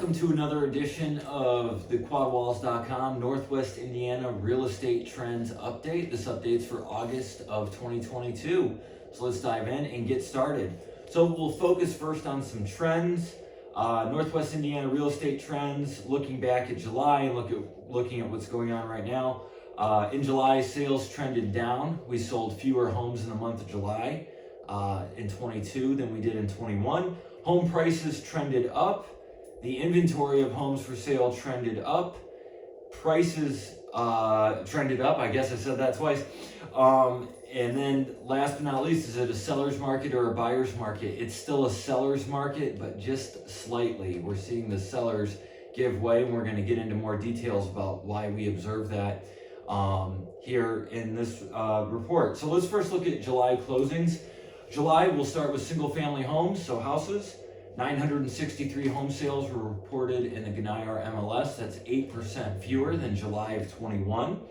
welcome to another edition of the quadwalls.com Northwest Indiana Real Estate Trends Update. This update's for August of 2022. So let's dive in and get started. So we'll focus first on some trends. Northwest Indiana real estate trends, looking back at July and looking at what's going on right now. In July, sales trended down. We sold fewer homes in the month of July in 22 than we did in 21. Home prices trended up. The inventory of homes for sale trended up. Prices trended up. I guess I said that twice. And then last but not least, is it a seller's market or a buyer's market? It's still a seller's market, but just slightly. We're seeing the sellers give way, and we're going to get into more details about why we observe that here in this report. So let's first look at July closings. July, we'll start with single-family homes, so houses. 963 home sales were reported in the Indiana MLS. That's 8% fewer than July of 21.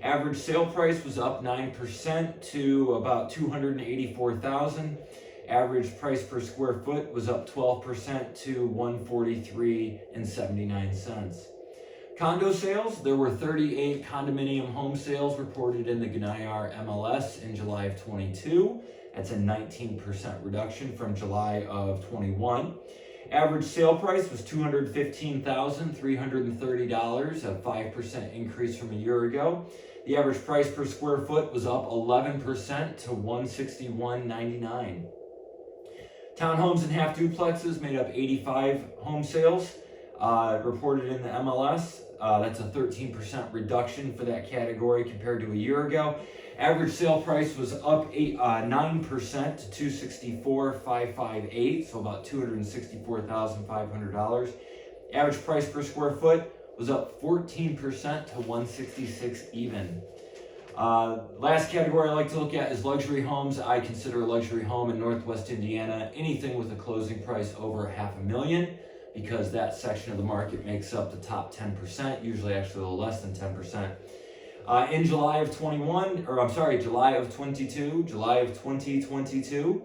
Average sale price was up 9% to about $284,000. Average price per square foot was up 12% to $143.79. Condo sales, there were 38 condominium home sales reported in the Indiana MLS in July of 22. That's a 19% reduction from July of 21. Average sale price was $215,330, a 5% increase from a year ago. The average price per square foot was up 11% to $161.99. Townhomes and half duplexes made up 85 home sales reported in the MLS. That's a 13% reduction for that category compared to a year ago. Average sale price was up 9% to $264,558, so about $264,500. Average price per square foot was up 14% to $166 even. Last category I like to look at is luxury homes. I consider a luxury home in Northwest Indiana anything with a closing price over $500,000, because that section of the market makes up the top 10%, usually actually a little less than 10%. In July of 2022,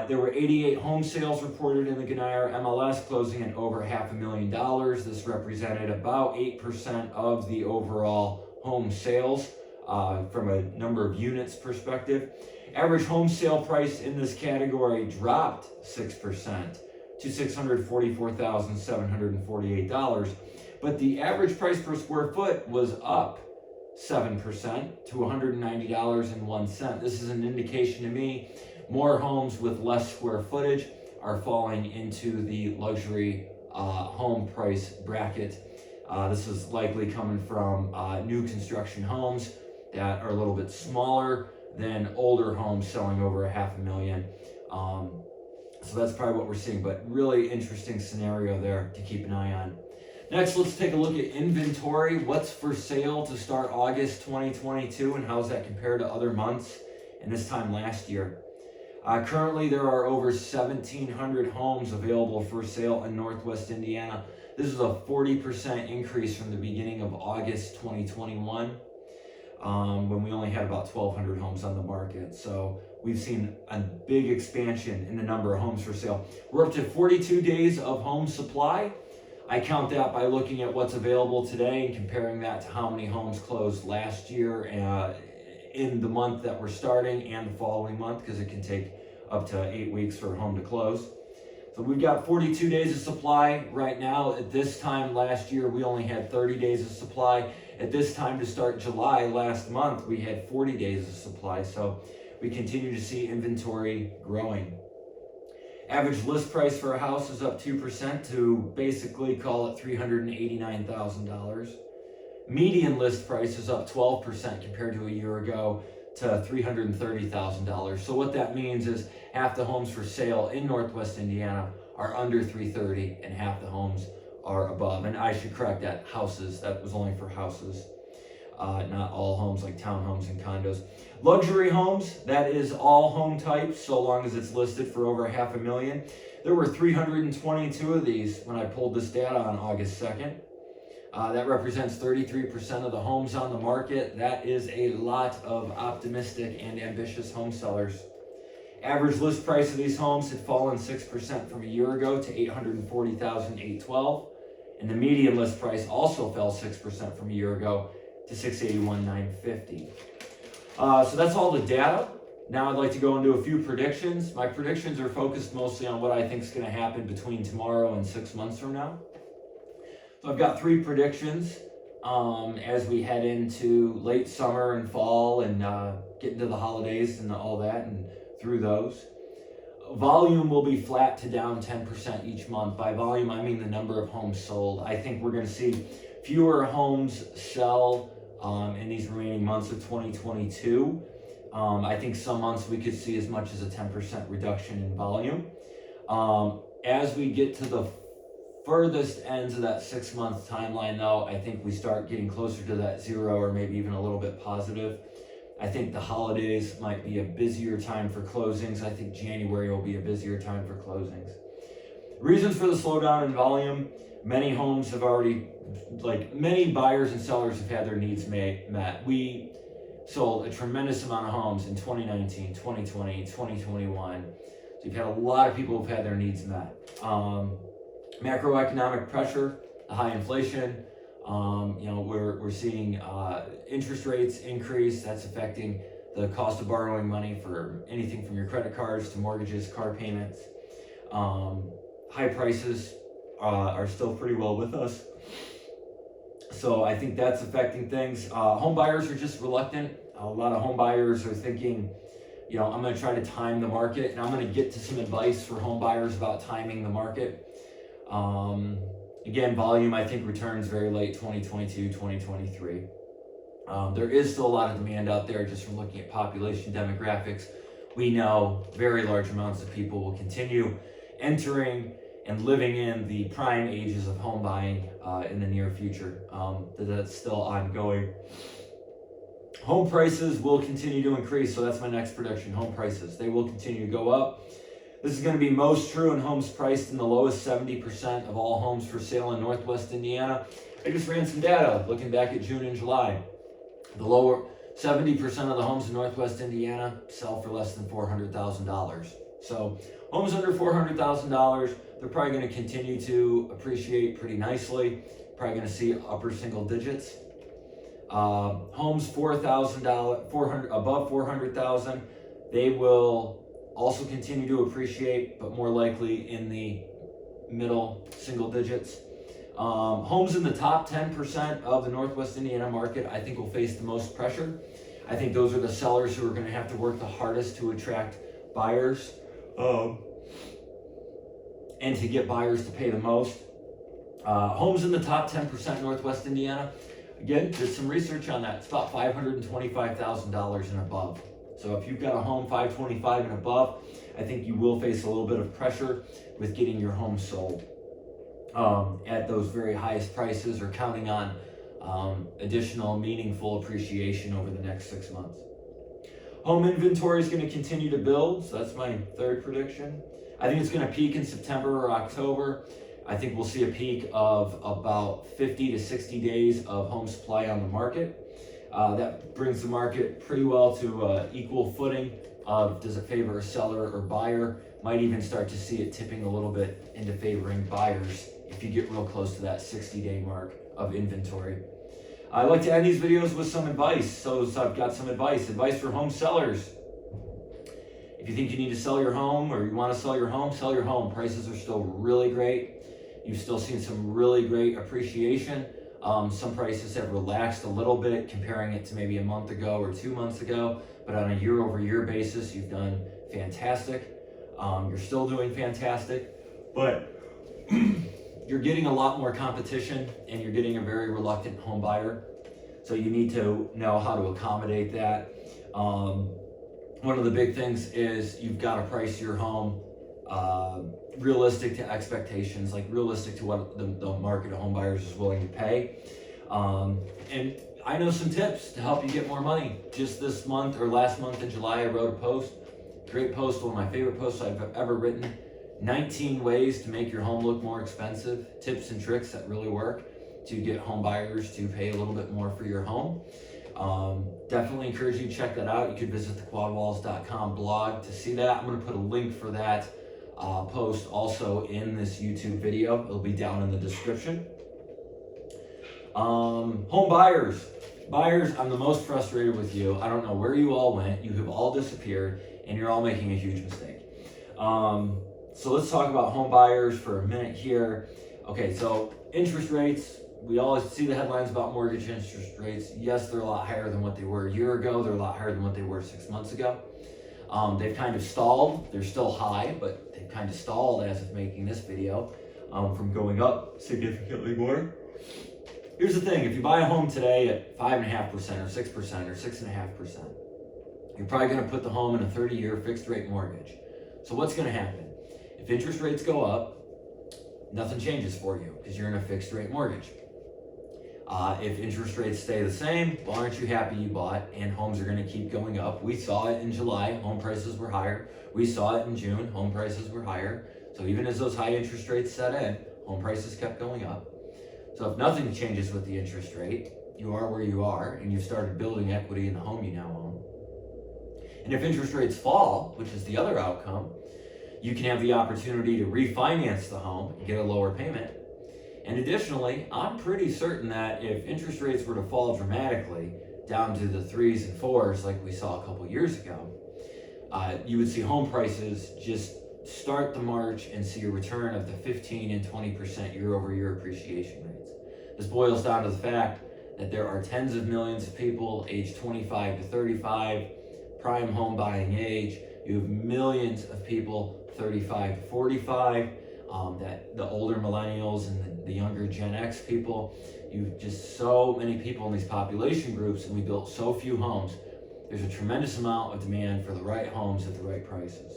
there were 88 home sales reported in the Indiana MLS, closing at over $500,000. This represented about 8% of the overall home sales from a number of units perspective. Average home sale price in this category dropped 6% to $644,748, but the average price per square foot was up 7% to $190.01. This is an indication to me more homes with less square footage are falling into the luxury home price bracket. This is likely coming from new construction homes that are a little bit smaller than older homes selling over $500,000. So that's probably what we're seeing, but really interesting scenario there to keep an eye on. Next, let's take a look at inventory. What's for sale to start August 2022, and how does that compare to other months and this time last year? Currently, there are over 1,700 homes available for sale in Northwest Indiana. This is a 40% increase from the beginning of August 2021, when we only had about 1,200 homes on the market. So we've seen a big expansion in the number of homes for sale. We're up to 42 days of home supply. I count that by looking at what's available today and comparing that to how many homes closed last year in the month that we're starting and the following month, because it can take up to 8 weeks for a home to close. So we've got 42 days of supply right now. At this time last year, we only had 30 days of supply. At this time to start July last month, we had 40 days of supply. So we continue to see inventory growing. Average list price for a house is up 2% to basically call it $389,000. Median list price is up 12% compared to a year ago to $330,000. So what that means is half the homes for sale in Northwest Indiana are under $330,000 and half the homes are above. And I should correct that, houses. That was only for houses. Not all homes like townhomes and condos. Luxury homes, that is all home types, so long as it's listed for over $500,000. There were 322 of these when I pulled this data on August 2nd. That represents 33% of the homes on the market. That is a lot of optimistic and ambitious home sellers. Average list price of these homes had fallen 6% from a year ago to $840,812, and the median list price also fell 6% from a year ago to $681,950. So that's all the data. Now I'd like to go into a few predictions. My predictions are focused mostly on what I think is going to happen between tomorrow and 6 months from now. So I've got 3 predictions as we head into late summer and fall and get into the holidays and all that and through those. Volume will be flat to down 10% each month. By volume, I mean the number of homes sold. I think we're going to see fewer homes sell in these remaining months of 2022. I think some months we could see as much as a 10% reduction in volume. As we get to the furthest ends of that 6-month timeline, though, I think we start getting closer to that 0 or maybe even a little bit positive. I think the holidays might be a busier time for closings. I think January will be a busier time for closings. Reasons for the slowdown in volume: many homes have already, many buyers and sellers have had their needs met. We sold a tremendous amount of homes in 2019, 2020, 2021. So you've had a lot of people who've had their needs met. Macroeconomic pressure, the high inflation, we're seeing interest rates increase. That's affecting the cost of borrowing money for anything from your credit cards to mortgages, car payments. High prices are still pretty well with us. So I think that's affecting things. Home buyers are just reluctant. A lot of home buyers are thinking, I'm going to try to time the market, and I'm going to get to some advice for home buyers about timing the market. Again, volume, I think, returns very late 2022, 2023. There is still a lot of demand out there just from looking at population demographics. We know very large amounts of people will continue entering and living in the prime ages of home buying in the near future. That's still ongoing. Home prices will continue to increase, so that's my next prediction. Home prices, they will continue to go up. This is going to be most true in homes priced in the lowest 70% of all homes for sale in Northwest Indiana. I just ran some data looking back at June and July. The lower 70% of the homes in Northwest Indiana sell for less than $400,000. So homes under $400,000, they're probably going to continue to appreciate pretty nicely. Probably going to see upper single digits. Homes $400,000 above $400,000, they will also continue to appreciate, but more likely in the middle single digits. Homes in the top 10% of the Northwest Indiana market, I think, will face the most pressure. I think those are the sellers who are going to have to work the hardest to attract buyers and to get buyers to pay the most. Homes in the top 10% Northwest Indiana, again, did some research on that. It's about $525,000 and above. So if you've got a home $525,000 and above, I think you will face a little bit of pressure with getting your home sold at those very highest prices, or counting on additional meaningful appreciation over the next 6 months. Home inventory is going to continue to build, so that's my third prediction. I think it's going to peak in September or October. I think we'll see a peak of about 50 to 60 days of home supply on the market. That brings the market pretty well to equal footing of does it favor a seller or buyer. Might even start to see it tipping a little bit into favoring buyers if you get real close to that 60-day mark of inventory. I like to end these videos with some advice. So I've got some advice for home sellers. If you think you need to sell your home, or you want to sell your home, sell your home. Prices are still really great. You've still seen some really great appreciation. Some prices have relaxed a little bit, comparing it to maybe a month ago or 2 months ago, but on a year-over-year basis, you've done fantastic. You're still doing fantastic, but you're getting a lot more competition, and you're getting a very reluctant home buyer. So you need to know how to accommodate that. One of the big things is you've got to price your home realistic to expectations, like realistic to what the market of home buyers is willing to pay. And I know some tips to help you get more money. Just this month, or last month in July, I wrote a post, great post, one of my favorite posts I've ever written. 19 ways to make your home look more expensive. Tips and tricks that really work to get home buyers to pay a little bit more for your home. Definitely encourage you to check that out. You could visit the quadwalls.com blog to see that. I'm going to put a link for that post also in this YouTube video. It'll be down in the description. Home buyers. Buyers, I'm the most frustrated with you. I don't know where you all went. You have all disappeared, and you're all making a huge mistake. So let's talk about home buyers for a minute here. Okay, so interest rates. We always see the headlines about mortgage interest rates. Yes, they're a lot higher than what they were a year ago. They're a lot higher than what they were 6 months ago. They've kind of stalled. They're still high, but they've kind of stalled as of making this video from going up significantly more. Here's the thing. If you buy a home today at 5.5% or 6% or 6.5%, you're probably going to put the home in a 30-year fixed rate mortgage. So what's going to happen? If interest rates go up, nothing changes for you because you're in a fixed rate mortgage. If interest rates stay the same, well, aren't you happy you bought? And homes are going to keep going up. We saw it in July, home prices were higher. We saw it in June, home prices were higher. So even as those high interest rates set in, home prices kept going up. So if nothing changes with the interest rate, you are where you are, and you've started building equity in the home you now own. And if interest rates fall, which is the other outcome, you can have the opportunity to refinance the home and get a lower payment. And additionally, I'm pretty certain that if interest rates were to fall dramatically down to the 3s and 4s like we saw a couple years ago, you would see home prices just start the march and see a return of the 15 and 20% year-over-year appreciation rates. This boils down to the fact that there are tens of millions of people aged 25 to 35, prime home buying age. You have millions of people 35 to 45, that the older millennials and the younger Gen X people. You've just so many people in these population groups, and we built so few homes. There's a tremendous amount of demand for the right homes at the right prices.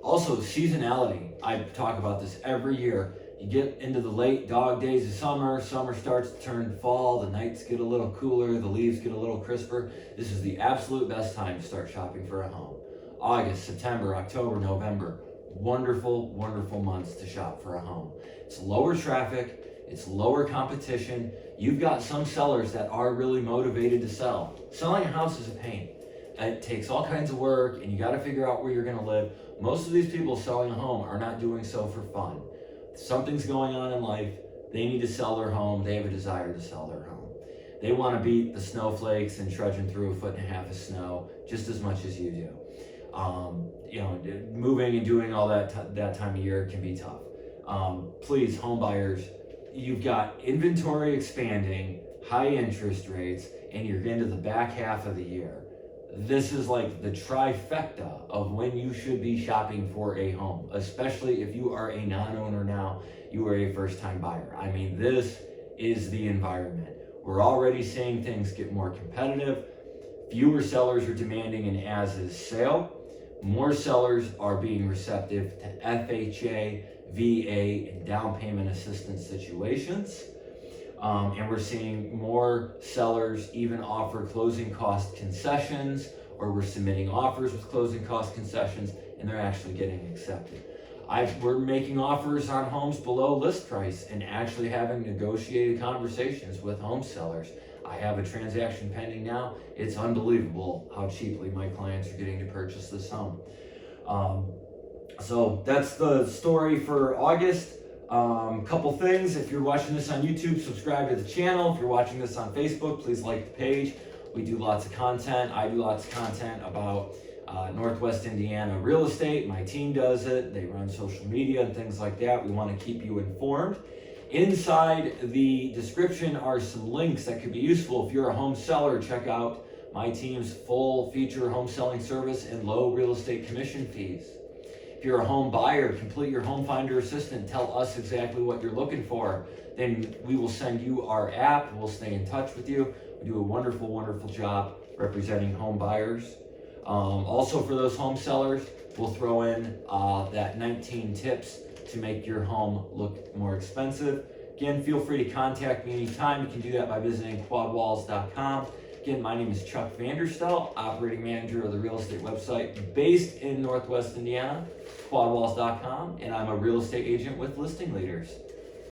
Also, seasonality. I talk about this every year. You get into the late dog days of summer. Summer starts to turn fall. The nights get a little cooler. The leaves get a little crisper. This is the absolute best time to start shopping for a home. August, September, October, November. Wonderful, wonderful months to shop for a home. It's lower traffic. It's lower competition. You've got some sellers that are really motivated to sell. Selling a house is a pain. It takes all kinds of work, and you got to figure out where you're going to live. Most of these people selling a home are not doing so for fun. Something's going on in life. They need to sell their home. They have a desire to sell their home. They want to beat the snowflakes and trudging through 1.5 feet of snow just as much as you do. Moving and doing all that time of year can be tough. Please, home buyers, you've got inventory expanding, high interest rates, and you're into the back half of the year. This is like the trifecta of when you should be shopping for a home, especially if you are a non-owner now, you are a first-time buyer. I mean, this is the environment. We're already seeing things get more competitive. Fewer sellers are demanding an as-is sale. More sellers are being receptive to FHA, VA, and down payment assistance situations. And we're seeing more sellers even offer closing cost concessions, or we're submitting offers with closing cost concessions, and they're actually getting accepted. We're making offers on homes below list price and actually having negotiated conversations with home sellers. I have a transaction pending now. It's unbelievable how cheaply my clients are getting to purchase this home. So that's the story for August. Couple things. If you're watching this on YouTube, subscribe to the channel. If you're watching this on Facebook, please like the page. We do lots of content. I do lots of content about Northwest Indiana real estate. My team does it. They run social media and things like that. We want to keep you informed. Inside the description are some links that could be useful. If you're a home seller, check out my team's full feature home selling service and low real estate commission fees. If you're a home buyer, complete your home finder assistant. Tell us exactly what you're looking for. Then we will send you our app. We'll stay in touch with you. We do a wonderful, wonderful job representing home buyers. Also for those home sellers, we'll throw in that 19 tips to make your home look more expensive. Again, feel free to contact me anytime. You can do that by visiting quadwalls.com. Again, my name is Chuck Vanderstel, operating manager of the real estate website based in Northwest Indiana, quadwalls.com, and I'm a real estate agent with Listing Leaders.